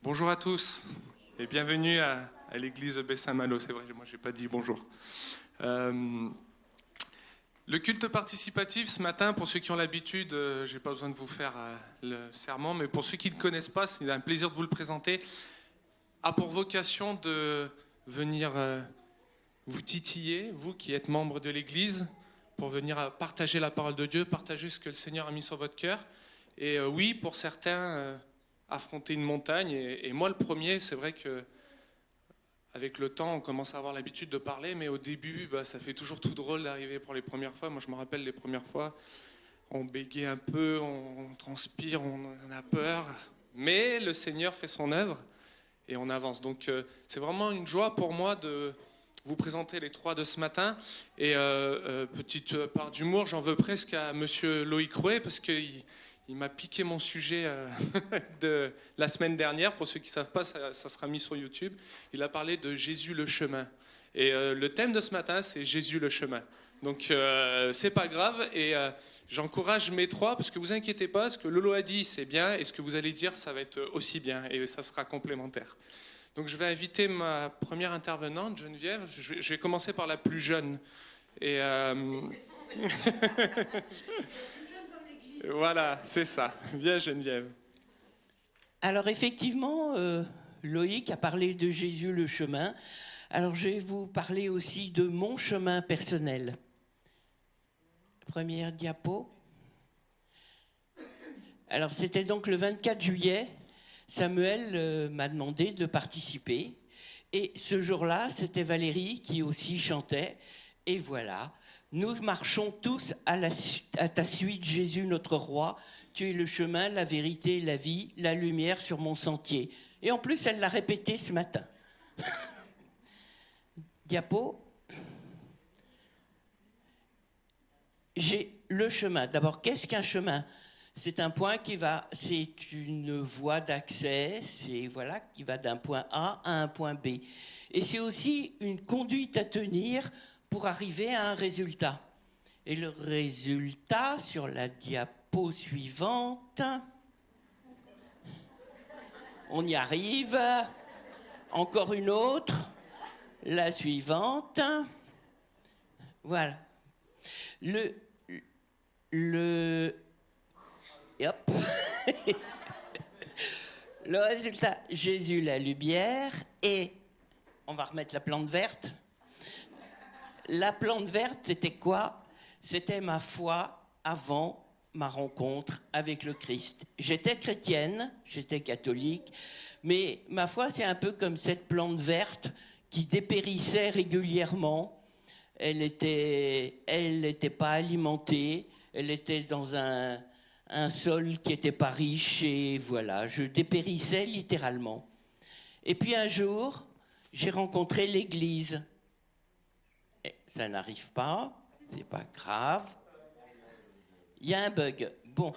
Bonjour à tous et bienvenue à l'église de Saint-Malo. C'est vrai, moi je n'ai pas dit bonjour. Le culte participatif ce matin, pour ceux qui ont l'habitude, je n'ai pas besoin de vous faire le serment, mais pour ceux qui ne connaissent pas, c'est un plaisir de vous le présenter, a pour vocation de venir vous titiller, vous qui êtes membre de l'église, pour venir partager la parole de Dieu, partager ce que le Seigneur a mis sur votre cœur. Et oui, pour certains, affronter une montagne. Et moi, le premier, c'est vrai que avec le temps, on commence à avoir l'habitude de parler, mais au début, ça fait toujours tout drôle d'arriver pour les premières fois. Moi, je me rappelle les premières fois, on bégaye un peu, on transpire, on a peur, mais le Seigneur fait son œuvre et on avance. Donc, c'est vraiment une joie pour moi de vous présenter les trois de ce matin. Et petite part d'humour, j'en veux presque à Monsieur Loïc Rouet, parce qu'il m'a piqué mon sujet de la semaine dernière. Pour ceux qui ne savent pas, ça sera mis sur YouTube. Il a parlé de Jésus le chemin. Et le thème de ce matin, c'est Jésus le chemin. Donc, c'est pas grave. Et j'encourage mes trois, parce que vous inquiétez pas, ce que Lolo a dit, c'est bien. Et ce que vous allez dire, ça va être aussi bien. Et ça sera complémentaire. Donc, je vais inviter ma première intervenante, Geneviève. Je vais commencer par la plus jeune. Et... Voilà, c'est ça. Viens, Geneviève. Alors effectivement, Loïc a parlé de Jésus le chemin. Alors je vais vous parler aussi de mon chemin personnel. Première diapo. Alors c'était donc le 24 juillet. Samuel m'a demandé de participer. Et ce jour-là, c'était Valérie qui aussi chantait. Et voilà. Nous marchons tous à ta suite, Jésus notre roi. Tu es le chemin, la vérité, la vie, la lumière sur mon sentier. Et en plus, elle l'a répété ce matin. Diapo. J'ai le chemin. D'abord, qu'est-ce qu'un chemin ? C'est un point c'est une voie d'accès, qui va d'un point A à un point B. Et c'est aussi une conduite à tenir pour arriver à un résultat. Et le résultat, sur la diapo suivante, on y arrive, encore une autre, la suivante, voilà. Hop. Le résultat, Jésus la lumière, et on va remettre la plante verte. La plante verte, c'était quoi ? C'était ma foi avant ma rencontre avec le Christ. J'étais chrétienne, j'étais catholique, mais ma foi, c'est un peu comme cette plante verte qui dépérissait régulièrement. Elle n'était pas alimentée, elle était dans un sol qui n'était pas riche, et voilà, je dépérissais littéralement. Et puis un jour, j'ai rencontré l'Église. Ça n'arrive pas, c'est pas grave. Il y a un bug. Bon,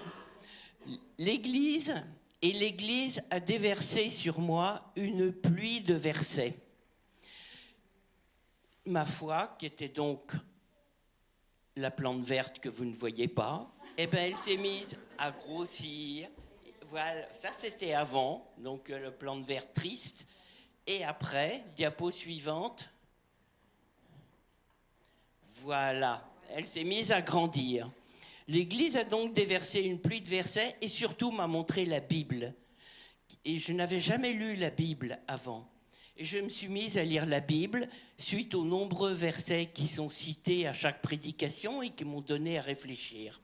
l'Église a déversé sur moi une pluie de versets. Ma foi, qui était donc la plante verte que vous ne voyez pas, elle s'est mise à grossir. Voilà, ça c'était avant, donc la plante verte triste. Et après, diapo suivante. Voilà, elle s'est mise à grandir. L'Église a donc déversé une pluie de versets et surtout m'a montré la Bible. Et je n'avais jamais lu la Bible avant. Et je me suis mise à lire la Bible suite aux nombreux versets qui sont cités à chaque prédication et qui m'ont donné à réfléchir.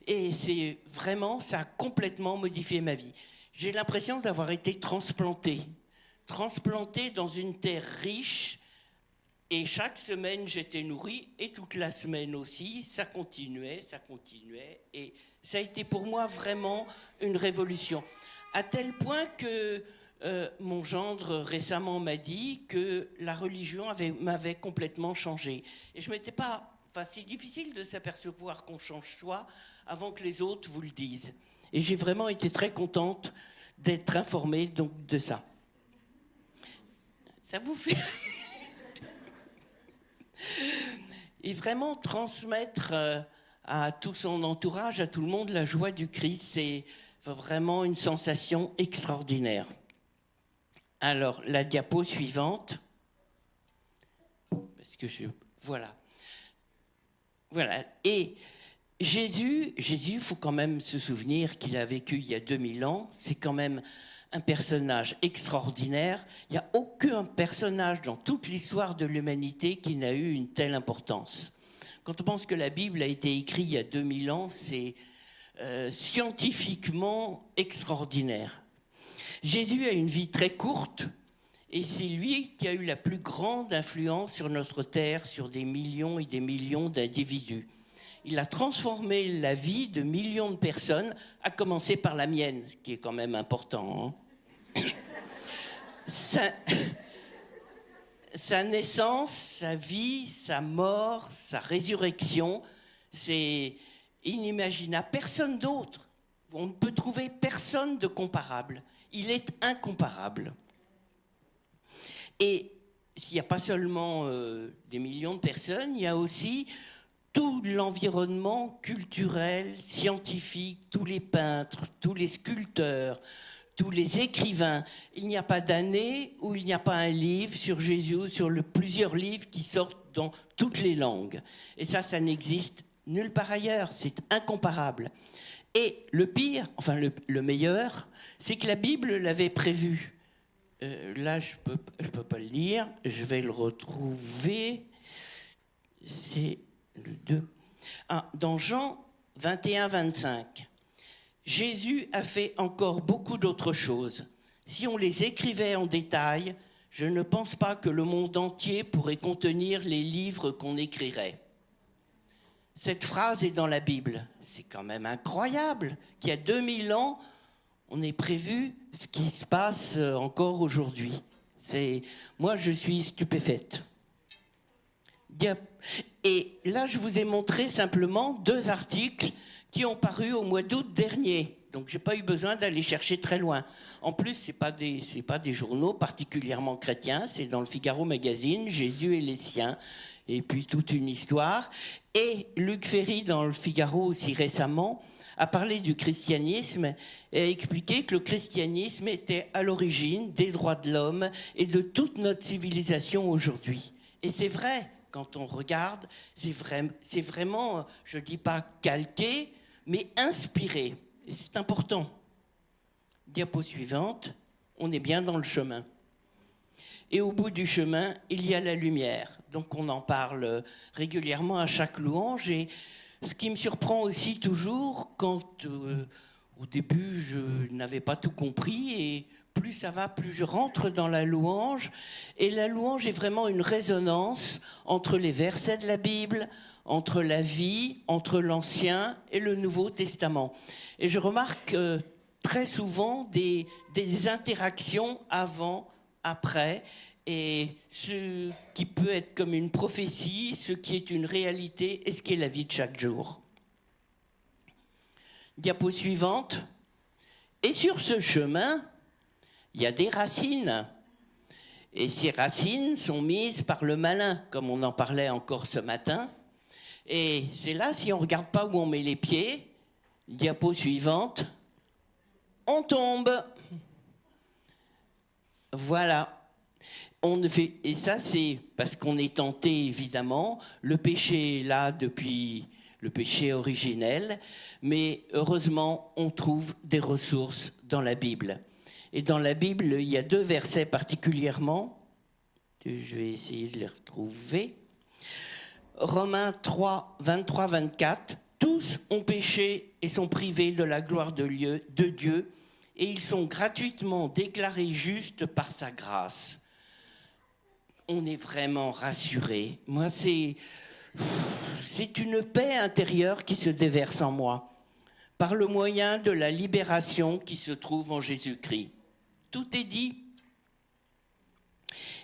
Et ça a complètement modifié ma vie. J'ai l'impression d'avoir été transplanté dans une terre riche. Et chaque semaine, j'étais nourrie, et toute la semaine aussi, ça continuait, et ça a été pour moi vraiment une révolution. À tel point que mon gendre récemment m'a dit que la religion m'avait complètement changé. Et je m'étais pas... c'est difficile de s'apercevoir qu'on change soi avant que les autres vous le disent. Et j'ai vraiment été très contente d'être informée donc, de ça. Ça vous fait... Et vraiment transmettre à tout son entourage, à tout le monde, la joie du Christ, c'est vraiment une sensation extraordinaire. Alors, la diapo suivante. Parce que voilà. Voilà. Et Jésus, il faut quand même se souvenir qu'il a vécu il y a 2000 ans. C'est quand même un personnage extraordinaire. Il n'y a aucun personnage dans toute l'histoire de l'humanité qui n'a eu une telle importance. Quand on pense que la Bible a été écrite il y a 2000 ans, c'est scientifiquement extraordinaire. Jésus a une vie très courte et c'est lui qui a eu la plus grande influence sur notre terre, sur des millions et des millions d'individus. Il a transformé la vie de millions de personnes, à commencer par la mienne, ce qui est quand même important. Sa naissance, sa vie, sa mort, sa résurrection, c'est inimaginable. Personne d'autre. On ne peut trouver personne de comparable. Il est incomparable. Et s'il n'y a pas seulement des millions de personnes, il y a aussi tout l'environnement culturel, scientifique, tous les peintres, tous les sculpteurs, tous les écrivains. Il n'y a pas d'année où il n'y a pas un livre sur Jésus, sur plusieurs livres qui sortent dans toutes les langues. Et ça n'existe nulle part ailleurs. C'est incomparable. Et le pire, enfin le meilleur, c'est que la Bible l'avait prévu. Là, je peux pas le lire. Je vais le retrouver. C'est le 2. Dans Jean 21, 25. Jésus a fait encore beaucoup d'autres choses. Si on les écrivait en détail, je ne pense pas que le monde entier pourrait contenir les livres qu'on écrirait. Cette phrase est dans la Bible. C'est quand même incroyable qu'il y a 2000 ans, on ait prévu ce qui se passe encore aujourd'hui. Moi, je suis stupéfaite. Et là, je vous ai montré simplement 2 articles qui ont paru au mois d'août dernier. Donc, je n'ai pas eu besoin d'aller chercher très loin. En plus, ce n'est pas des journaux particulièrement chrétiens. C'est dans le Figaro Magazine, Jésus et les siens. Et puis, toute une histoire. Et Luc Ferry, dans le Figaro aussi récemment, a parlé du christianisme et a expliqué que le christianisme était à l'origine des droits de l'homme et de toute notre civilisation aujourd'hui. Et c'est vrai, quand on regarde, c'est vraiment, je ne dis pas calqué, mais inspiré. Et c'est important. Diapo suivante, on est bien dans le chemin. Et au bout du chemin, il y a la lumière. Donc on en parle régulièrement à chaque louange. Et ce qui me surprend aussi toujours, quand au début je n'avais pas tout compris, et plus ça va, plus je rentre dans la louange. Et la louange est vraiment une résonance entre les versets de la Bible, entre la vie, entre l'Ancien et le Nouveau Testament. Et je remarque très souvent des interactions avant, après, et ce qui peut être comme une prophétie, ce qui est une réalité et ce qui est la vie de chaque jour. Diapo suivante. Et sur ce chemin, il y a des racines. Et ces racines sont mises par le malin, comme on en parlait encore ce matin. Et c'est là, si on ne regarde pas où on met les pieds, diapo suivante, on tombe. Voilà. Et ça, c'est parce qu'on est tenté, évidemment. Le péché est là depuis le péché originel. Mais heureusement, on trouve des ressources dans la Bible. Et dans la Bible, il y a 2 versets particulièrement. Je vais essayer de les retrouver. Romains 3, 23, 24. Tous ont péché et sont privés de la gloire de Dieu. Et ils sont gratuitement déclarés justes par sa grâce. On est vraiment rassuré. Moi, c'est une paix intérieure qui se déverse en moi, par le moyen de la libération qui se trouve en Jésus-Christ. Tout est dit.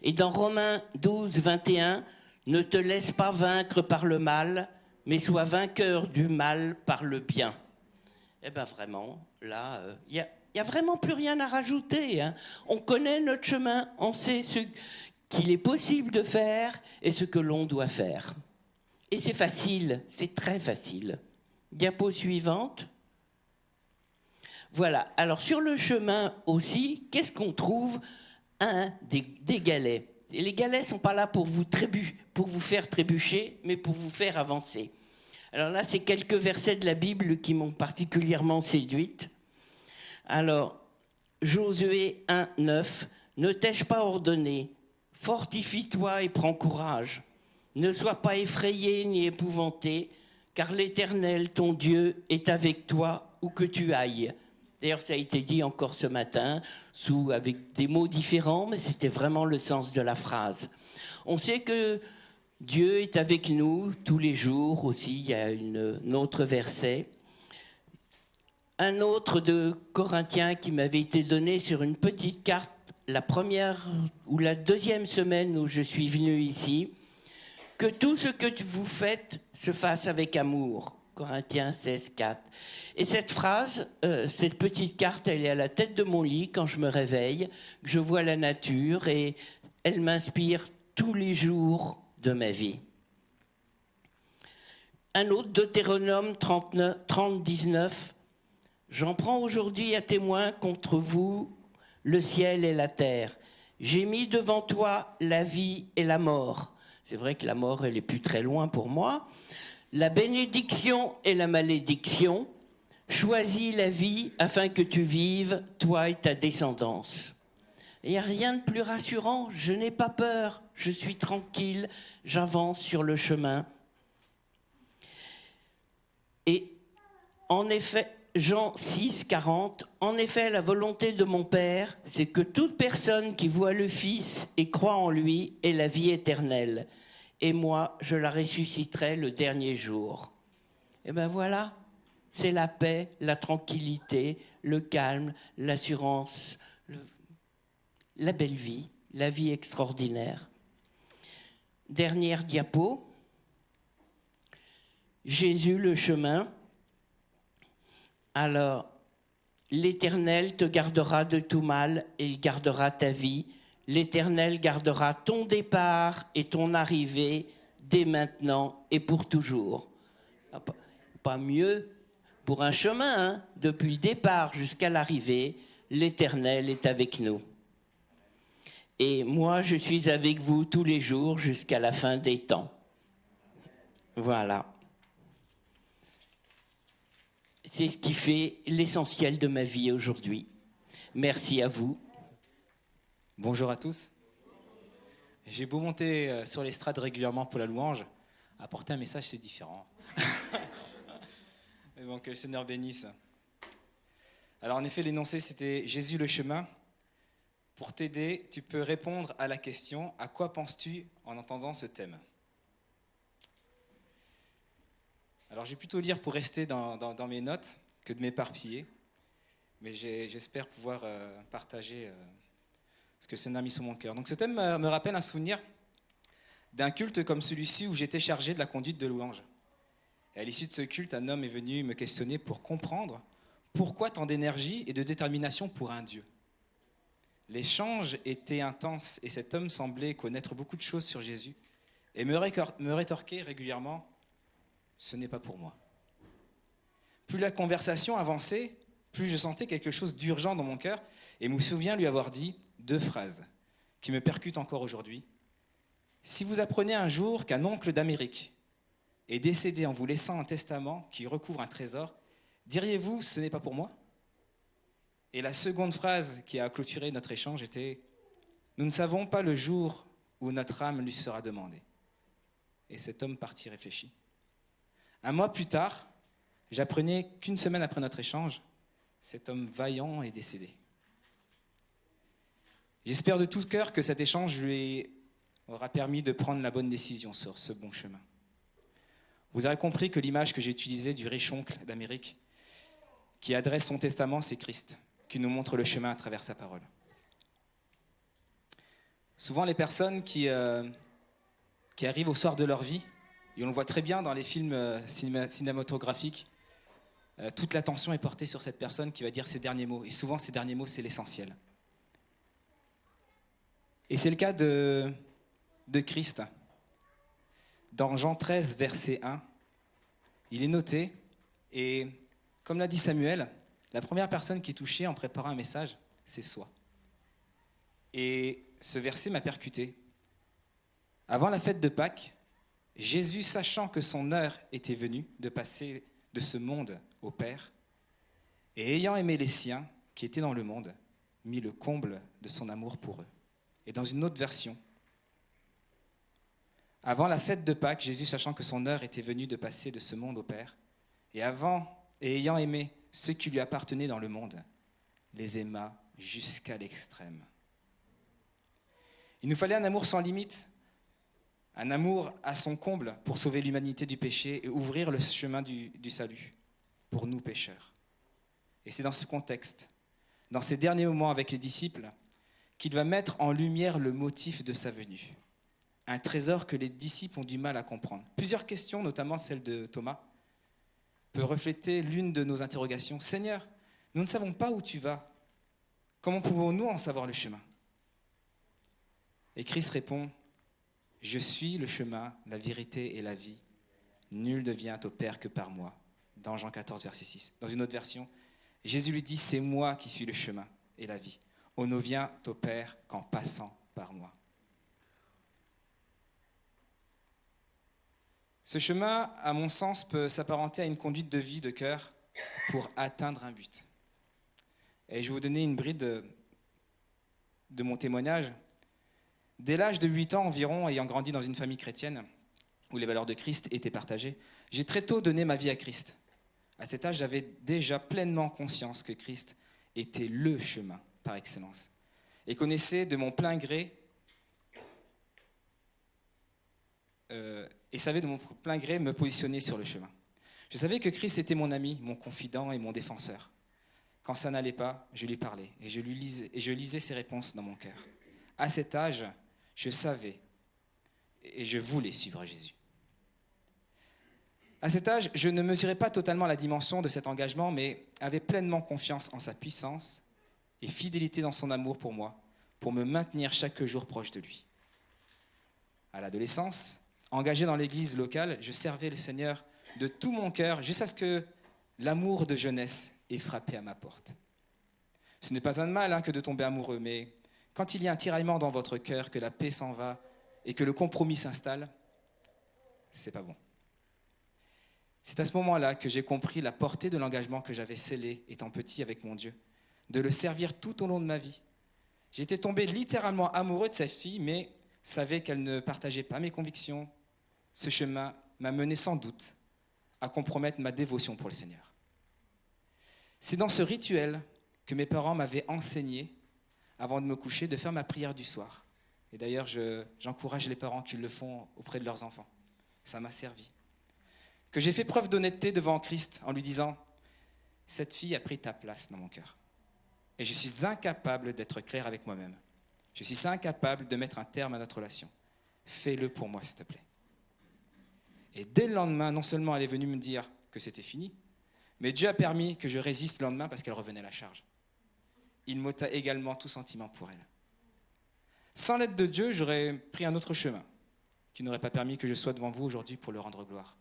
Et dans Romains 12, 21, ne te laisse pas vaincre par le mal, mais sois vainqueur du mal par le bien. Eh bien, vraiment, là, il n'y a vraiment plus rien à rajouter. Hein. On connaît notre chemin, on sait ce qu'il est possible de faire et ce que l'on doit faire. Et c'est facile, c'est très facile. Diapo suivante. Voilà, alors sur le chemin aussi, qu'est-ce qu'on trouve? des galets. Et les galets ne sont pas là pour vous faire trébucher, mais pour vous faire avancer. Alors là, c'est quelques versets de la Bible qui m'ont particulièrement séduite. Alors, Josué 1, 9, « Ne t'ai-je pas ordonné, fortifie-toi et prends courage. Ne sois pas effrayé ni épouvanté, car l'Éternel, ton Dieu, est avec toi où que tu ailles. » D'ailleurs, ça a été dit encore ce matin, avec des mots différents, mais c'était vraiment le sens de la phrase. On sait que Dieu est avec nous tous les jours aussi. Il y a un autre verset. Un autre de Corinthiens qui m'avait été donné sur une petite carte la première ou la deuxième semaine où je suis venu ici. Que tout ce que vous faites se fasse avec amour. Corinthiens 16, 4. Et cette phrase, cette petite carte, elle est à la tête de mon lit quand je me réveille, que je vois la nature et elle m'inspire tous les jours de ma vie. Un autre, Deutéronome 30, 19. J'en prends aujourd'hui à témoin contre vous le ciel et la terre. J'ai mis devant toi la vie et la mort. C'est vrai que la mort, elle est plus très loin pour moi. La bénédiction et la malédiction. Choisis la vie afin que tu vives, toi et ta descendance. Il n'y a rien de plus rassurant. Je n'ai pas peur. Je suis tranquille. J'avance sur le chemin. Et en effet, Jean 6, 40, en effet, la volonté de mon Père, c'est que toute personne qui voit le Fils et croit en lui ait la vie éternelle. Et moi, je la ressusciterai le dernier jour. Et ben voilà, c'est la paix, la tranquillité, le calme, l'assurance, la belle vie, la vie extraordinaire. Dernière diapo. Jésus, le chemin. Alors, l'Éternel te gardera de tout mal et il gardera ta vie. L'Éternel gardera ton départ et ton arrivée dès maintenant et pour toujours. Pas mieux pour un chemin, hein, depuis le départ jusqu'à l'arrivée, l'Éternel est avec nous. Et moi, je suis avec vous tous les jours jusqu'à la fin des temps. Voilà. C'est ce qui fait l'essentiel de ma vie aujourd'hui. Merci à vous. Bonjour à tous. J'ai beau monter sur l'estrade régulièrement pour la louange, apporter un message, c'est différent. Mais bon, que le Seigneur bénisse. Alors en effet, l'énoncé, c'était « Jésus le chemin ». Pour t'aider, tu peux répondre à la question « À quoi penses-tu en entendant ce thème ?» Alors, je vais plutôt lire pour rester dans mes notes que de m'éparpiller, mais j'espère pouvoir partager ce que le Seigneur a mis sur mon cœur. Donc, ce thème me rappelle un souvenir d'un culte comme celui-ci où j'étais chargé de la conduite de louange. Et à l'issue de ce culte, un homme est venu me questionner pour comprendre pourquoi tant d'énergie et de détermination pour un Dieu. L'échange était intense et cet homme semblait connaître beaucoup de choses sur Jésus et me rétorquait régulièrement « ce n'est pas pour moi ». Plus la conversation avançait, plus je sentais quelque chose d'urgent dans mon cœur et me souviens lui avoir dit 2 phrases qui me percutent encore aujourd'hui. « Si vous apprenez un jour qu'un oncle d'Amérique est décédé en vous laissant un testament qui recouvre un trésor, diriez-vous « ce n'est pas pour moi » ? Et la seconde phrase qui a clôturé notre échange était « Nous ne savons pas le jour où notre âme lui sera demandée. » Et cet homme partit réfléchi. Un mois plus tard, j'apprenais qu'une semaine après notre échange, cet homme vaillant est décédé. J'espère de tout cœur que cet échange lui aura permis de prendre la bonne décision sur ce bon chemin. Vous aurez compris que l'image que j'ai utilisée du riche oncle d'Amérique qui adresse son testament, c'est Christ, qui nous montre le chemin à travers sa parole. Souvent, les personnes qui arrivent au soir de leur vie, et on le voit très bien dans les films cinématographiques, toute l'attention est portée sur cette personne qui va dire ses derniers mots. Et souvent, ces derniers mots, c'est l'essentiel. Et c'est le cas de Christ. Dans Jean 13, verset 1, il est noté, et comme l'a dit Samuel, la première personne qui est touchée en préparant un message, c'est soi. Et ce verset m'a percuté. Avant la fête de Pâques, Jésus, sachant que son heure était venue de passer de ce monde au Père, et ayant aimé les siens qui étaient dans le monde, mit le comble de son amour pour eux. Et dans une autre version, avant la fête de Pâques, Jésus, sachant que son heure était venue de passer de ce monde au Père, et ayant aimé ceux qui lui appartenaient dans le monde, les aima jusqu'à l'extrême. Il nous fallait un amour sans limite, un amour à son comble pour sauver l'humanité du péché et ouvrir le chemin du salut pour nous pécheurs. Et c'est dans ce contexte, dans ces derniers moments avec les disciples, qu'il va mettre en lumière le motif de sa venue. Un trésor que les disciples ont du mal à comprendre. Plusieurs questions, notamment celle de Thomas, peut refléter l'une de nos interrogations. Seigneur, nous ne savons pas où tu vas. Comment pouvons-nous en savoir le chemin ? Et Christ répond, je suis le chemin, la vérité et la vie. Nul ne vient au Père que par moi. Dans Jean 14, verset 6. Dans une autre version, Jésus lui dit, c'est moi qui suis le chemin et la vie. On ne vient au Père qu'en passant par moi. Ce chemin, à mon sens, peut s'apparenter à une conduite de vie, de cœur, pour atteindre un but. Et je vais vous donner une bride de mon témoignage. Dès l'âge de 8 ans environ, ayant grandi dans une famille chrétienne, où les valeurs de Christ étaient partagées, j'ai très tôt donné ma vie à Christ. À cet âge, j'avais déjà pleinement conscience que Christ était le chemin par excellence, et connaissais de mon plein gré et savais de mon plein gré me positionner sur le chemin. Je savais que Christ était mon ami, mon confident et mon défenseur. Quand ça n'allait pas, je lui parlais et je lisais ses réponses dans mon cœur. À cet âge, je savais et je voulais suivre Jésus. À cet âge, je ne mesurais pas totalement la dimension de cet engagement, mais avais pleinement confiance en sa puissance et fidélité dans son amour pour moi, pour me maintenir chaque jour proche de lui. À l'adolescence, engagé dans l'église locale, je servais le Seigneur de tout mon cœur, jusqu'à ce que l'amour de jeunesse ait frappé à ma porte. Ce n'est pas un mal que de tomber amoureux, mais quand il y a un tiraillement dans votre cœur, que la paix s'en va et que le compromis s'installe, c'est pas bon. C'est à ce moment-là que j'ai compris la portée de l'engagement que j'avais scellé, étant petit avec mon Dieu, de le servir tout au long de ma vie. J'étais tombé littéralement amoureux de cette fille, mais savais qu'elle ne partageait pas mes convictions. Ce chemin m'a mené sans doute à compromettre ma dévotion pour le Seigneur. C'est dans ce rituel que mes parents m'avaient enseigné, avant de me coucher, de faire ma prière du soir. Et d'ailleurs, j'encourage les parents qui le font auprès de leurs enfants. Ça m'a servi. Que j'ai fait preuve d'honnêteté devant Christ en lui disant « Cette fille a pris ta place dans mon cœur. Et je suis incapable d'être clair avec moi-même. Je suis incapable de mettre un terme à notre relation. Fais-le pour moi, s'il te plaît. » Et dès le lendemain, non seulement elle est venue me dire que c'était fini, mais Dieu a permis que je résiste le lendemain parce qu'elle revenait à la charge. Il m'ôta également tout sentiment pour elle. Sans l'aide de Dieu, j'aurais pris un autre chemin qui n'aurait pas permis que je sois devant vous aujourd'hui pour le rendre gloire.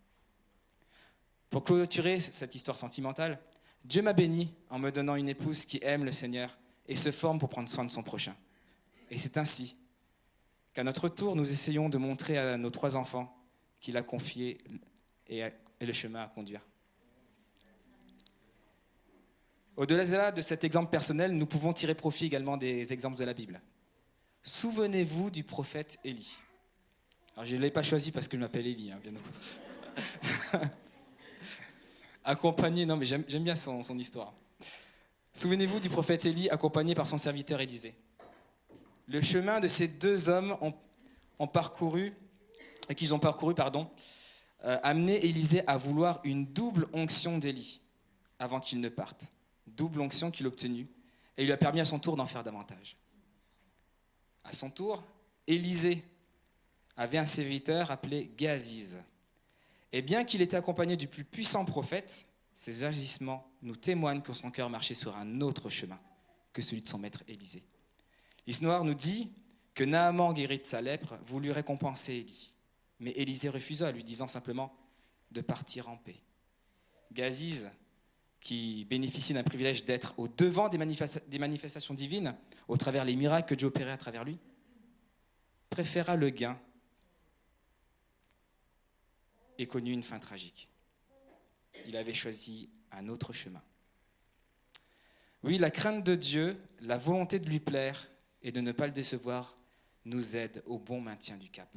Pour clôturer cette histoire sentimentale, Dieu m'a béni en me donnant une épouse qui aime le Seigneur et se forme pour prendre soin de son prochain. Et c'est ainsi qu'à notre tour, nous essayons de montrer à nos 3 enfants qu'il a confié et le chemin à conduire. Au-delà de cet exemple personnel, nous pouvons tirer profit également des exemples de la Bible. Souvenez-vous du prophète Élie. Alors je ne l'ai pas choisi parce que je m'appelle Élie, bien au contraire. Accompagné, non mais j'aime bien son histoire. Souvenez-vous du prophète Élie accompagné par son serviteur Élisée. Le chemin de ces 2 hommes amené Élisée à vouloir une double onction d'Élie avant qu'il ne parte. Double onction qu'il obtenut et lui a permis à son tour d'en faire davantage. À son tour, Élisée avait un serviteur appelé Géasi. Et bien qu'il était accompagné du plus puissant prophète, ses agissements nous témoignent que son cœur marchait sur un autre chemin que celui de son maître Élisée. L'histoire nous dit que Naaman, guéri de sa lèpre, voulut récompenser Élie. Mais Élisée refusa, lui disant simplement de partir en paix. Géasi, qui bénéficie d'un privilège d'être au devant des manifestations divines, au travers les miracles que Dieu opérait à travers lui, préféra le gain et connut une fin tragique. Il avait choisi un autre chemin. Oui, la crainte de Dieu, la volonté de lui plaire et de ne pas le décevoir nous aide au bon maintien du cap.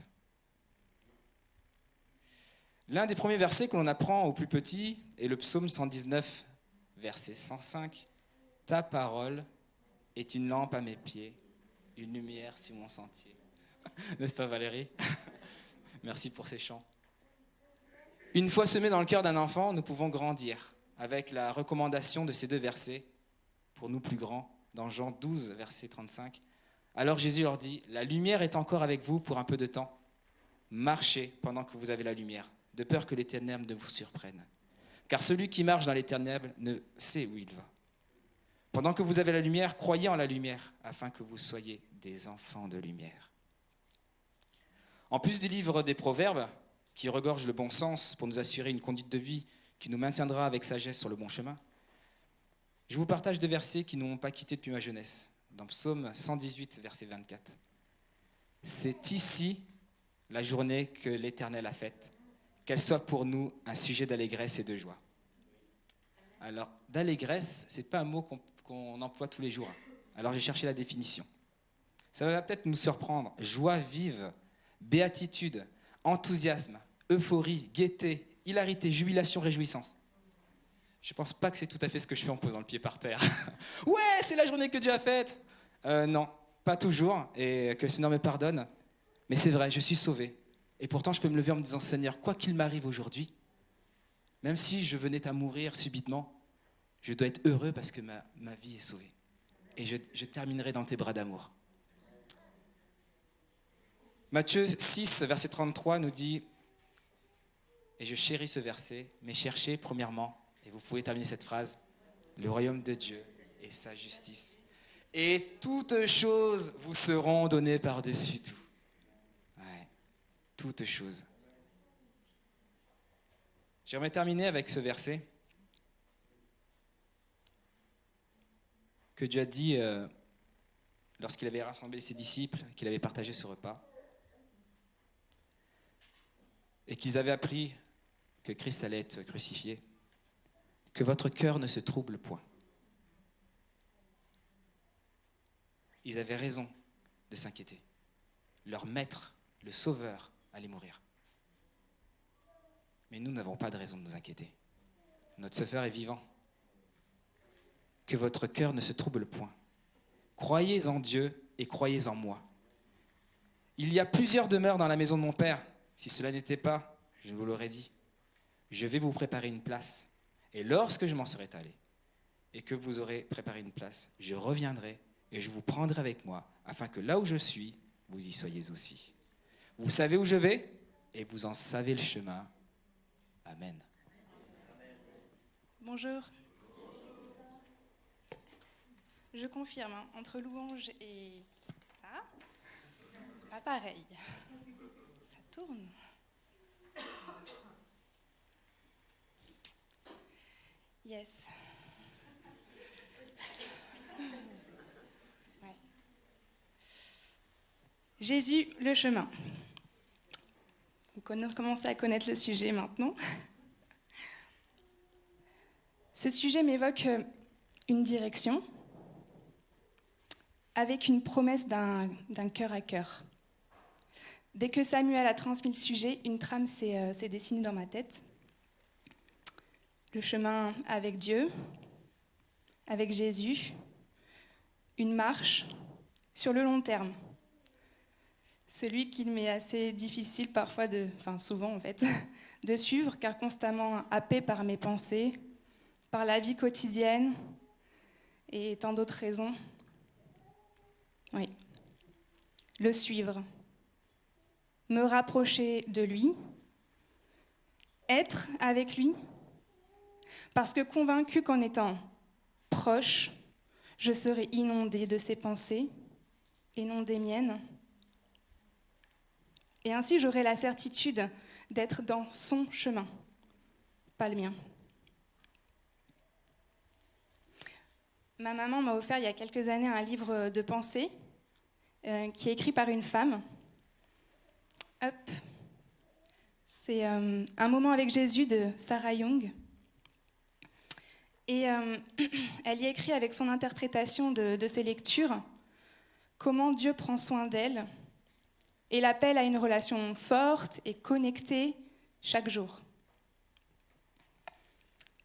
L'un des premiers versets que l'on apprend aux plus petits est le psaume 119, verset 105. « Ta parole est une lampe à mes pieds, une lumière sur mon sentier. » N'est-ce pas Valérie? Merci pour ces chants. Une fois semé dans le cœur d'un enfant, nous pouvons grandir avec la recommandation de ces deux versets, pour nous plus grands, dans Jean 12, verset 35. Alors Jésus leur dit, « La lumière est encore avec vous pour un peu de temps. Marchez pendant que vous avez la lumière, de peur que les ténèbres ne vous surprennent. Car celui qui marche dans les ténèbres ne sait où il va. Pendant que vous avez la lumière, croyez en la lumière, afin que vous soyez des enfants de lumière. » En plus du livre des Proverbes, qui regorge le bon sens pour nous assurer une conduite de vie qui nous maintiendra avec sagesse sur le bon chemin, je vous partage deux versets qui ne m'ont pas quitté depuis ma jeunesse, dans Psaume 118, verset 24. « C'est ici la journée que l'Éternel a faite, qu'elle soit pour nous un sujet d'allégresse et de joie. » Alors, d'allégresse, ce n'est pas un mot qu'on emploie tous les jours. Alors, j'ai cherché la définition. Ça va peut-être nous surprendre. Joie vive, béatitude, enthousiasme, euphorie, gaieté, hilarité, jubilation, réjouissance. Je ne pense pas que c'est tout à fait ce que je fais en posant le pied par terre. Ouais, c'est la journée que Dieu a faite. Non, pas toujours, et que le Seigneur me pardonne. Mais c'est vrai, je suis sauvé. Et pourtant, je peux me lever en me disant, Seigneur, quoi qu'il m'arrive aujourd'hui, même si je venais à mourir subitement, je dois être heureux parce que ma vie est sauvée. Et je terminerai dans tes bras d'amour. Matthieu 6, verset 33 nous dit, et je chéris ce verset, mais cherchez premièrement, et vous pouvez terminer cette phrase, le royaume de Dieu et sa justice. Et toutes choses vous seront données par-dessus tout. Ouais, toutes choses. J'aimerais terminer avec ce verset que Dieu a dit lorsqu'il avait rassemblé ses disciples, qu'il avait partagé ce repas, et qu'ils avaient appris que Christ allait être crucifié, que votre cœur ne se trouble point. Ils avaient raison de s'inquiéter. Leur maître, le sauveur, allait mourir. Mais nous n'avons pas de raison de nous inquiéter. Notre sauveur est vivant. Que votre cœur ne se trouble point. Croyez en Dieu et croyez en moi. Il y a plusieurs demeures dans la maison de mon Père. Si cela n'était pas, je vous l'aurais dit. Je vais vous préparer une place. Et lorsque je m'en serai allé, et que vous aurez préparé une place, je reviendrai et je vous prendrai avec moi, afin que là où je suis, vous y soyez aussi. Vous savez où je vais, et vous en savez le chemin. Amen. Bonjour. Je confirme, entre louange et ça, pas pareil. Ça tourne. Yes. Ouais. Jésus, le chemin. Vous commencez à connaître le sujet maintenant. Ce sujet m'évoque une direction avec une promesse d'un cœur à cœur. Dès que Samuel a transmis le sujet, une trame s'est dessinée dans ma tête. Le chemin avec Dieu, avec Jésus, une marche sur le long terme. Celui qu'il m'est assez difficile parfois, souvent en fait, de suivre, car constamment happé par mes pensées, par la vie quotidienne et tant d'autres raisons. Oui, le suivre, me rapprocher de lui, être avec lui, parce que convaincu qu'en étant proche, je serai inondée de ses pensées et non des miennes. Et ainsi, j'aurai la certitude d'être dans son chemin, pas le mien. Ma maman m'a offert il y a quelques années un livre de pensée qui est écrit par une femme. Hop. C'est Un moment avec Jésus de Sarah Young. Et elle y écrit avec son interprétation de ses lectures comment Dieu prend soin d'elle et l'appelle à une relation forte et connectée chaque jour.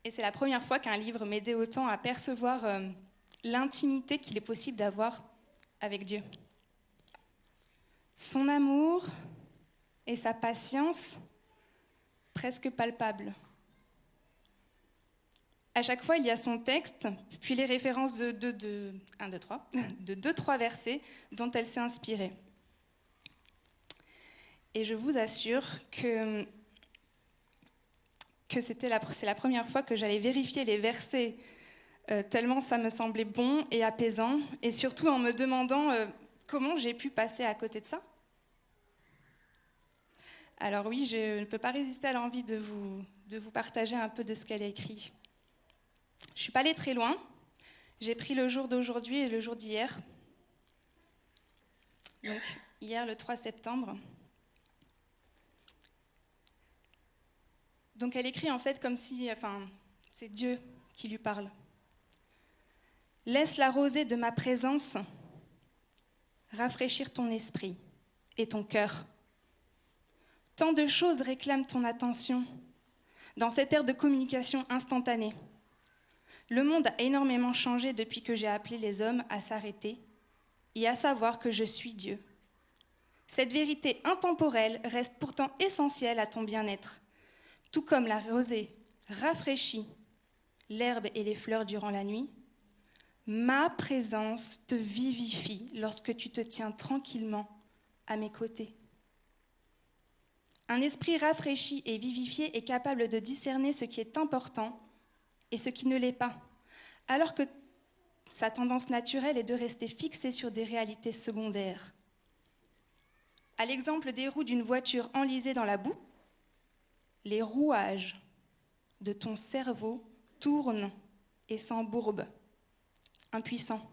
Et c'est la première fois qu'un livre m'aidait autant à percevoir l'intimité qu'il est possible d'avoir avec Dieu. Son amour et sa patience presque palpables. À chaque fois, il y a son texte, puis les références de 2-3 versets dont elle s'est inspirée. Et je vous assure que c'est la première fois que j'allais vérifier les versets, tellement ça me semblait bon et apaisant, et surtout en me demandant comment j'ai pu passer à côté de ça. Alors oui, je ne peux pas résister à l'envie de vous partager un peu de ce qu'elle a écrit. Je ne suis pas allée très loin. J'ai pris le jour d'aujourd'hui et le jour d'hier. Donc, hier, le 3 septembre. Donc, elle écrit en fait comme si, c'est Dieu qui lui parle. Laisse la rosée de ma présence rafraîchir ton esprit et ton cœur. Tant de choses réclament ton attention dans cette ère de communication instantanée. Le monde a énormément changé depuis que j'ai appelé les hommes à s'arrêter et à savoir que je suis Dieu. Cette vérité intemporelle reste pourtant essentielle à ton bien-être, tout comme la rosée rafraîchit l'herbe et les fleurs durant la nuit. Ma présence te vivifie lorsque tu te tiens tranquillement à mes côtés. Un esprit rafraîchi et vivifié est capable de discerner ce qui est important et ce qui ne l'est pas, alors que sa tendance naturelle est de rester fixé sur des réalités secondaires. À l'exemple des roues d'une voiture enlisée dans la boue, les rouages de ton cerveau tournent et s'embourbent, impuissants,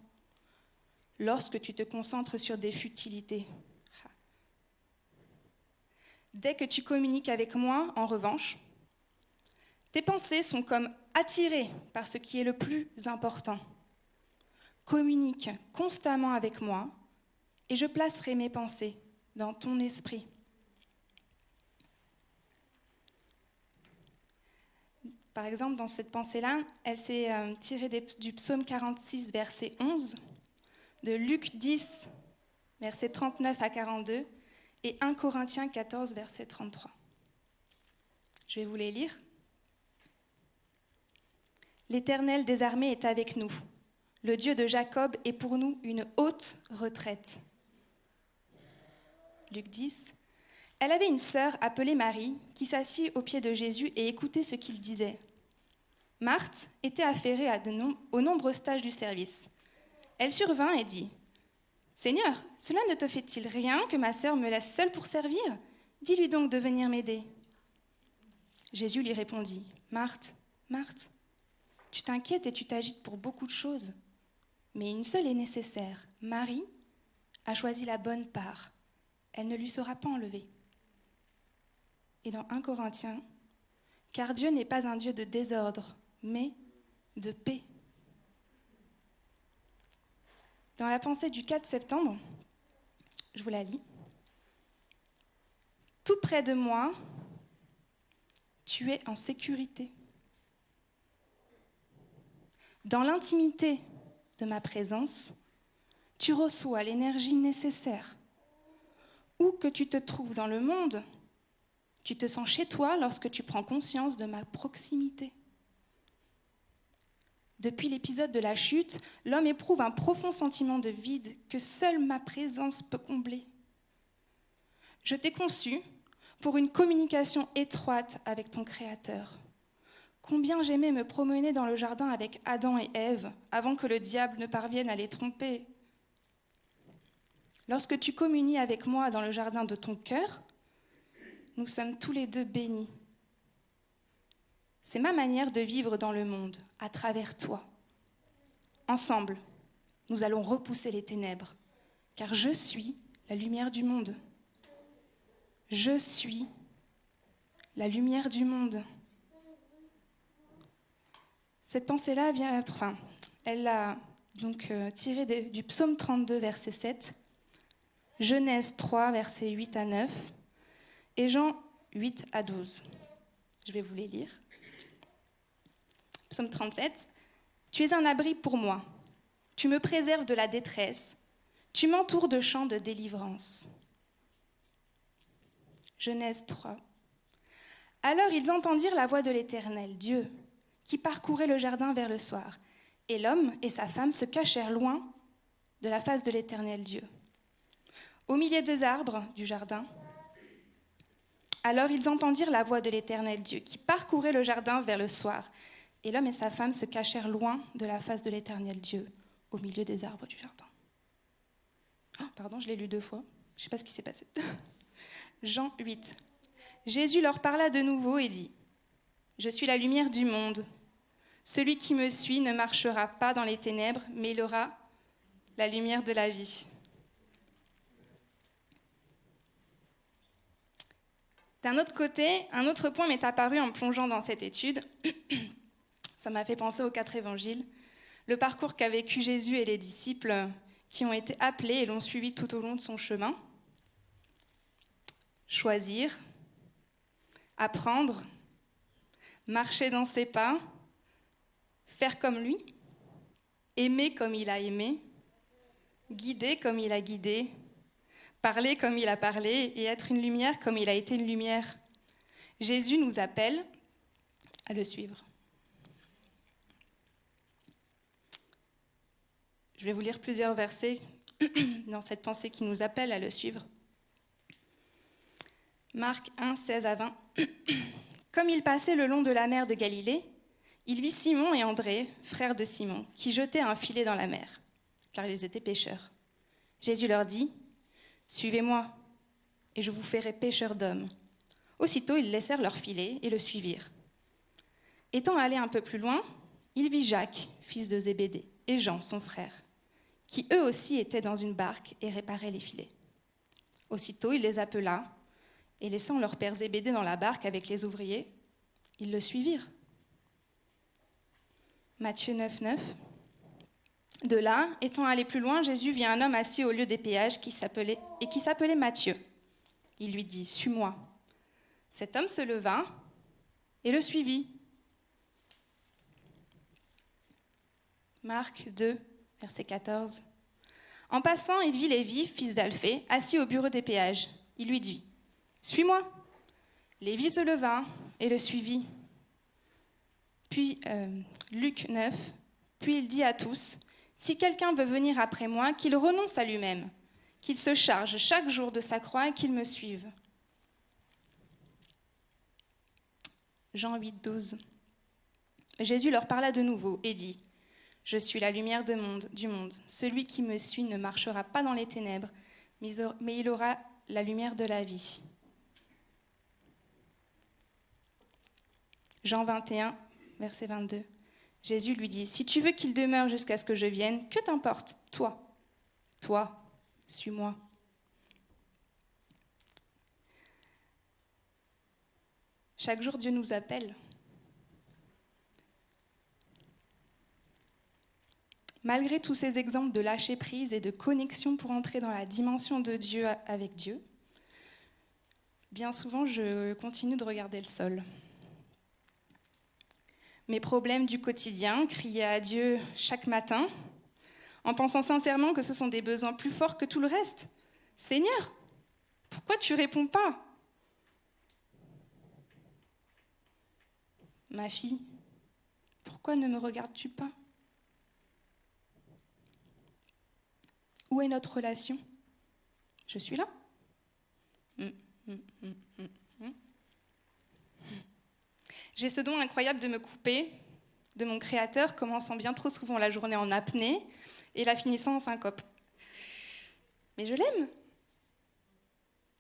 lorsque tu te concentres sur des futilités. Dès que tu communiques avec moi, en revanche, tes pensées sont comme attirées par ce qui est le plus important. Communique constamment avec moi et je placerai mes pensées dans ton esprit. Par exemple, dans cette pensée-là, elle s'est tirée du psaume 46, verset 11, de Luc 10, versets 39 à 42, et 1 Corinthiens 14, verset 33. Je vais vous les lire. L'Éternel des armées est avec nous. Le Dieu de Jacob est pour nous une haute retraite. Luc 10. Elle avait une sœur appelée Marie qui s'assit aux pieds de Jésus et écoutait ce qu'il disait. Marthe était affairée aux nombreuses tâches du service. Elle survint et dit « Seigneur, cela ne te fait-il rien que ma sœur me laisse seule pour servir ? Dis-lui donc de venir m'aider. » Jésus lui répondit « Marthe, Marthe, tu t'inquiètes et tu t'agites pour beaucoup de choses, mais une seule est nécessaire. Marie a choisi la bonne part. Elle ne lui sera pas enlevée. » Et dans 1 Corinthiens, « Car Dieu n'est pas un Dieu de désordre, mais de paix. » Dans la pensée du 4 septembre, je vous la lis. « Tout près de moi, tu es en sécurité. Dans l'intimité de ma présence, tu reçois l'énergie nécessaire. Où que tu te trouves dans le monde, tu te sens chez toi lorsque tu prends conscience de ma proximité. Depuis l'épisode de la chute, l'homme éprouve un profond sentiment de vide que seule ma présence peut combler. Je t'ai conçu pour une communication étroite avec ton Créateur. Combien j'aimais me promener dans le jardin avec Adam et Ève avant que le diable ne parvienne à les tromper. Lorsque tu communies avec moi dans le jardin de ton cœur, nous sommes tous les deux bénis. C'est ma manière de vivre dans le monde, à travers toi. ensemble, nous allons repousser les ténèbres, car je suis la lumière du monde. Je suis la lumière du monde. Cette pensée-là elle l'a donc tirée du psaume 32, verset 7, Genèse 3, versets 8 à 9, et Jean 8 à 12. Je vais vous les lire. Psaume 37. Tu es un abri pour moi. Tu me préserves de la détresse. Tu m'entoures de chants de délivrance. Genèse 3. Alors ils entendirent la voix de l'Éternel, Dieu, qui parcourait le jardin vers le soir. Et l'homme et sa femme se cachèrent loin de la face de l'Éternel Dieu, au milieu des arbres du jardin. Alors ils entendirent la voix de l'Éternel Dieu, qui parcourait le jardin vers le soir. Et l'homme et sa femme se cachèrent loin de la face de l'Éternel Dieu, au milieu des arbres du jardin. Oh, pardon, je l'ai lu 2 fois. Je ne sais pas ce qui s'est passé. Jean 8. Jésus leur parla de nouveau et dit, « Je suis la lumière du monde. Celui qui me suit ne marchera pas dans les ténèbres, mais il aura la lumière de la vie. » D'un autre côté, un autre point m'est apparu en plongeant dans cette étude. Ça m'a fait penser aux 4 évangiles, le parcours qu'a vécu Jésus et les disciples qui ont été appelés et l'ont suivi tout au long de son chemin. Choisir, apprendre, marcher dans ses pas, faire comme lui, aimer comme il a aimé, guider comme il a guidé, parler comme il a parlé et être une lumière comme il a été une lumière. Jésus nous appelle à le suivre. Je vais vous lire plusieurs versets dans cette pensée qui nous appelle à le suivre. Marc 1, 16 à 20. Comme il passait le long de la mer de Galilée, il vit Simon et André, frères de Simon, qui jetaient un filet dans la mer, car ils étaient pêcheurs. Jésus leur dit, « Suivez-moi, et je vous ferai pêcheurs d'hommes. » Aussitôt, ils laissèrent leur filet et le suivirent. Étant allé un peu plus loin, il vit Jacques, fils de Zébédée, et Jean, son frère, qui eux aussi étaient dans une barque et réparaient les filets. Aussitôt, il les appela, et laissant leur père Zébédée dans la barque avec les ouvriers, ils le suivirent. Matthieu 9, 9. De là, étant allé plus loin, Jésus vit un homme assis au lieu des péages qui s'appelait Matthieu. Il lui dit, « Suis-moi. » Cet homme se leva et le suivit. Marc 2, verset 14. En passant, il vit Lévi, fils d'Alphée, assis au bureau des péages. Il lui dit, « Suis-moi. » Lévi se leva et le suivit. Puis, Luc 9, puis il dit à tous, « Si quelqu'un veut venir après moi, qu'il renonce à lui-même, qu'il se charge chaque jour de sa croix et qu'il me suive. » Jean 8, 12. Jésus leur parla de nouveau et dit, « Je suis la lumière du monde. Celui qui me suit ne marchera pas dans les ténèbres, mais il aura la lumière de la vie. » Jean 21, verset 22. Jésus lui dit, « Si tu veux qu'il demeure jusqu'à ce que je vienne, que t'importe, toi, suis-moi. » Chaque jour, Dieu nous appelle. Malgré tous ces exemples de lâcher prise et de connexion pour entrer dans la dimension de Dieu avec Dieu, bien souvent, je continue de regarder le sol. Mes problèmes du quotidien, crier à Dieu chaque matin, en pensant sincèrement que ce sont des besoins plus forts que tout le reste. « Seigneur, pourquoi tu ne réponds pas ?»« Ma fille, pourquoi ne me regardes-tu pas ?» Où est notre relation ? Je suis là. J'ai ce don incroyable de me couper de mon Créateur, commençant bien trop souvent la journée en apnée et la finissant en syncope. Mais je l'aime.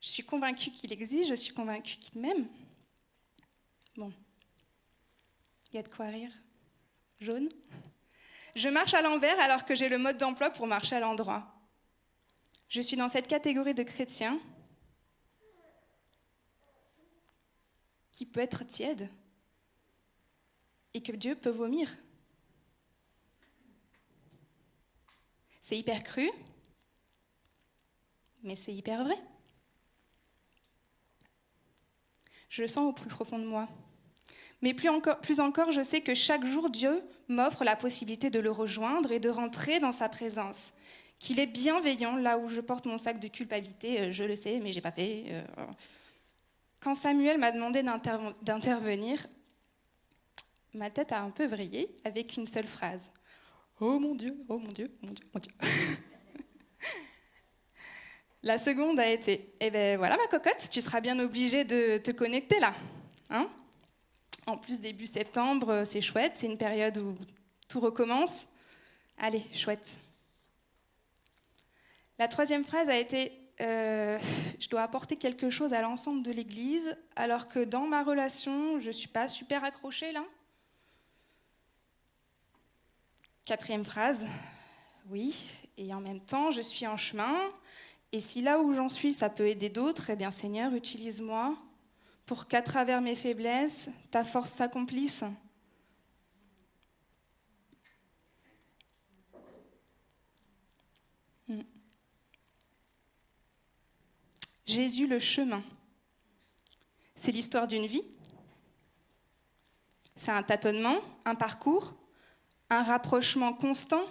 Je suis convaincue qu'il existe, je suis convaincue qu'il m'aime. Bon, il y a de quoi rire. Jaune. Je marche à l'envers alors que j'ai le mode d'emploi pour marcher à l'endroit. Je suis dans cette catégorie de chrétiens qui peut être tiède et que Dieu peut vomir. C'est hyper cru, mais c'est hyper vrai. Je le sens au plus profond de moi. Mais plus encore, je sais que chaque jour, Dieu m'offre la possibilité de le rejoindre et de rentrer dans sa présence. Qu'il est bienveillant là où je porte mon sac de culpabilité, je le sais, mais j'ai pas fait. Quand Samuel m'a demandé d'intervenir, ma tête a un peu vrillé avec une seule phrase. Oh mon Dieu, oh mon Dieu, mon Dieu, mon Dieu. La seconde a été, eh ben voilà ma cocotte, tu seras bien obligée de te connecter là. Hein ? En plus, début septembre, c'est chouette, c'est une période où tout recommence. Allez, chouette. La troisième phrase a été je dois apporter quelque chose à l'ensemble de l'Église, alors que dans ma relation, je ne suis pas super accrochée là. Quatrième phrase, oui, et en même temps, je suis en chemin, et si là où j'en suis, ça peut aider d'autres, eh bien Seigneur, utilise-moi pour qu'à travers mes faiblesses, ta force s'accomplisse. Jésus, le chemin. C'est l'histoire d'une vie. C'est un tâtonnement, un parcours, un rapprochement constant.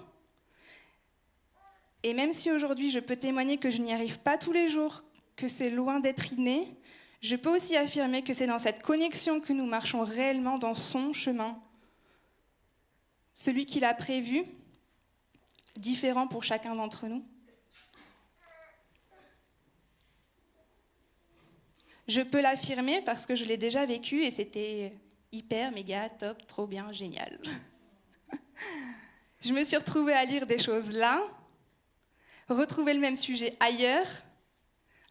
Et même si aujourd'hui je peux témoigner que je n'y arrive pas tous les jours, que c'est loin d'être inné, je peux aussi affirmer que c'est dans cette connexion que nous marchons réellement dans son chemin. Celui qu'il a prévu, différent pour chacun d'entre nous. Je peux l'affirmer parce que je l'ai déjà vécu et c'était hyper, méga, top, trop bien, génial. Je me suis retrouvée à lire des choses là, retrouver le même sujet ailleurs.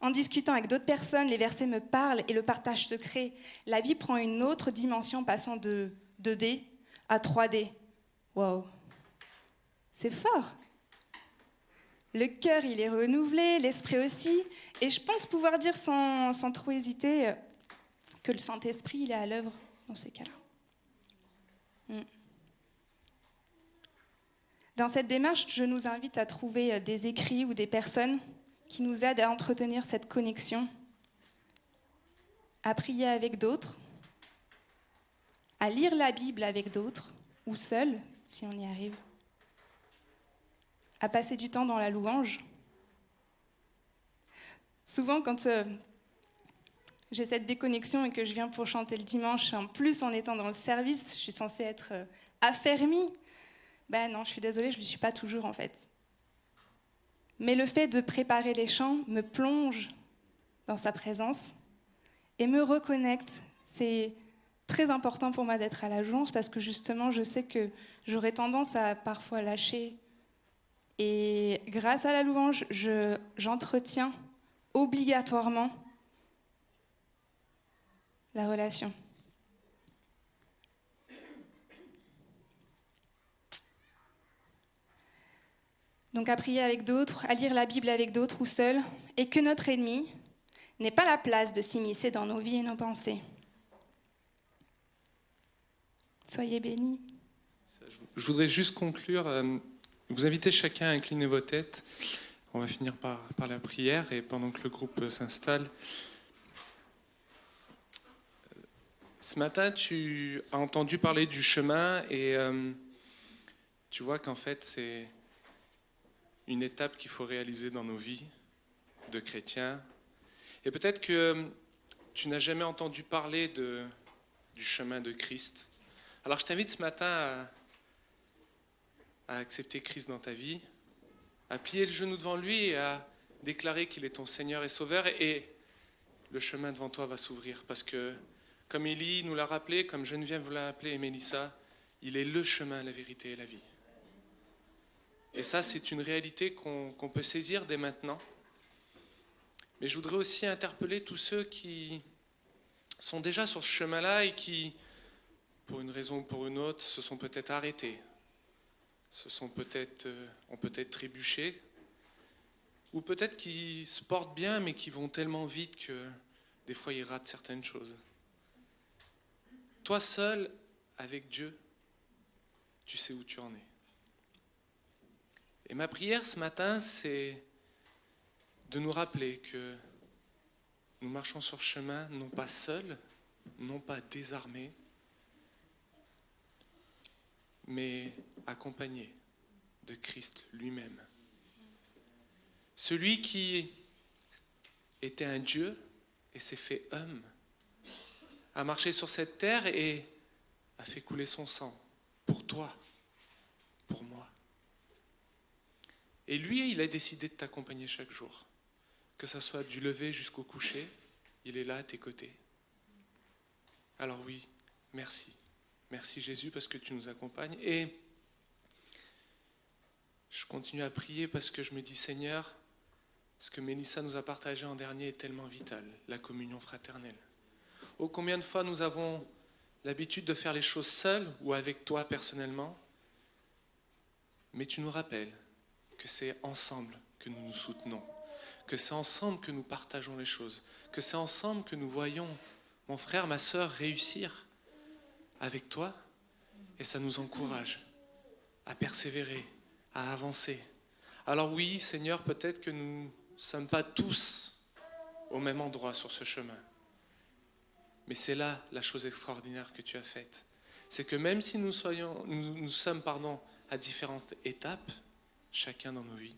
En discutant avec d'autres personnes, les versets me parlent et le partage se crée. La vie prend une autre dimension, passant de 2D à 3D. Waouh, c'est fort. Le cœur, il est renouvelé, l'esprit aussi. Et je pense pouvoir dire sans trop hésiter que le Saint-Esprit, il est à l'œuvre dans ces cas-là. Dans cette démarche, je nous invite à trouver des écrits ou des personnes qui nous aident à entretenir cette connexion, à prier avec d'autres, à lire la Bible avec d'autres, ou seul, si on y arrive, à passer du temps dans la louange. Souvent, quand j'ai cette déconnexion et que je viens pour chanter le dimanche, en plus en étant dans le service, je suis censée être affermie. Ben non, je suis désolée, je ne le suis pas toujours en fait. Mais le fait de préparer les chants me plonge dans sa présence et me reconnecte. C'est très important pour moi d'être à la louange parce que justement, je sais que j'aurais tendance à parfois lâcher. Et grâce à la louange, j'entretiens obligatoirement la relation. Donc à prier avec d'autres, à lire la Bible avec d'autres ou seul, et que notre ennemi n'ait pas la place de s'immiscer dans nos vies et nos pensées. Soyez bénis. Je voudrais juste conclure, vous inviter chacun à incliner vos têtes. On va finir par la prière et pendant que le groupe s'installe. Ce matin, tu as entendu parler du chemin et tu vois qu'en fait, c'est une étape qu'il faut réaliser dans nos vies de chrétiens. Et peut-être que tu n'as jamais entendu parler du chemin de Christ. Alors je t'invite ce matin à accepter Christ dans ta vie, à plier le genou devant lui et à déclarer qu'il est ton Seigneur et Sauveur. Et le chemin devant toi va s'ouvrir parce que, comme Élie nous l'a rappelé, comme Geneviève l'a appelé et Mélissa, il est le chemin, la vérité et la vie. Et ça, c'est une réalité qu'on peut saisir dès maintenant. Mais je voudrais aussi interpeller tous ceux qui sont déjà sur ce chemin-là et qui, pour une raison ou pour une autre, se sont peut-être arrêtés, ont peut-être trébuché, ou peut-être qu'ils se portent bien, mais qui vont tellement vite que des fois ils ratent certaines choses. Toi seul, avec Dieu, tu sais où tu en es. Et ma prière ce matin, c'est de nous rappeler que nous marchons sur le chemin, non pas seuls, non pas désarmés, mais accompagnés de Christ lui-même. Celui qui était un Dieu et s'est fait homme, a marché sur cette terre et a fait couler son sang pour toi, pour moi. Et lui, il a décidé de t'accompagner chaque jour. Que ce soit du lever jusqu'au coucher, il est là à tes côtés. Alors oui, merci. Merci Jésus parce que tu nous accompagnes. Et je continue à prier parce que je me dis, Seigneur, ce que Mélissa nous a partagé en dernier est tellement vital, la communion fraternelle. Oh, combien de fois nous avons l'habitude de faire les choses seuls ou avec toi personnellement, mais tu nous rappelles que c'est ensemble que nous nous soutenons, que c'est ensemble que nous partageons les choses, que c'est ensemble que nous voyons mon frère, ma sœur réussir avec toi, et ça nous encourage à persévérer, à avancer. Alors oui, Seigneur, peut-être que nous ne sommes pas tous au même endroit sur ce chemin, mais c'est là la chose extraordinaire que tu as faite. C'est que même si nous sommes à différentes étapes, chacun dans nos vies,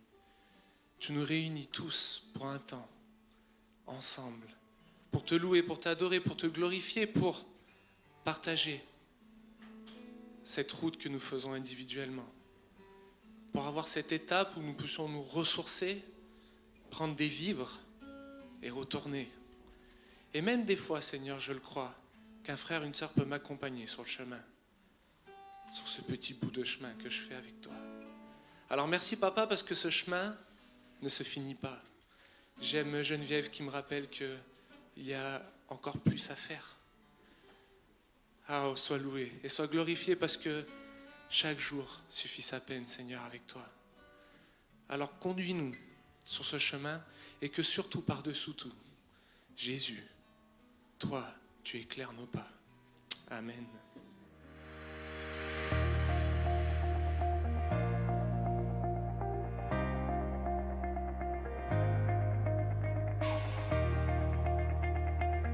tu nous réunis tous pour un temps, ensemble, pour te louer, pour t'adorer, pour te glorifier, pour partager cette route que nous faisons individuellement, pour avoir cette étape où nous puissions nous ressourcer, prendre des vivres et retourner. Et même des fois, Seigneur, je le crois, qu'un frère, une sœur peut m'accompagner sur le chemin, sur ce petit bout de chemin que je fais avec toi. Alors merci Papa, parce que ce chemin ne se finit pas. J'aime Geneviève qui me rappelle qu'il y a encore plus à faire. Ah, oh, sois loué et sois glorifié parce que chaque jour suffit sa peine, Seigneur, avec toi. Alors conduis-nous sur ce chemin et que surtout par-dessous tout, Jésus, toi, tu éclaires nos pas. Amen.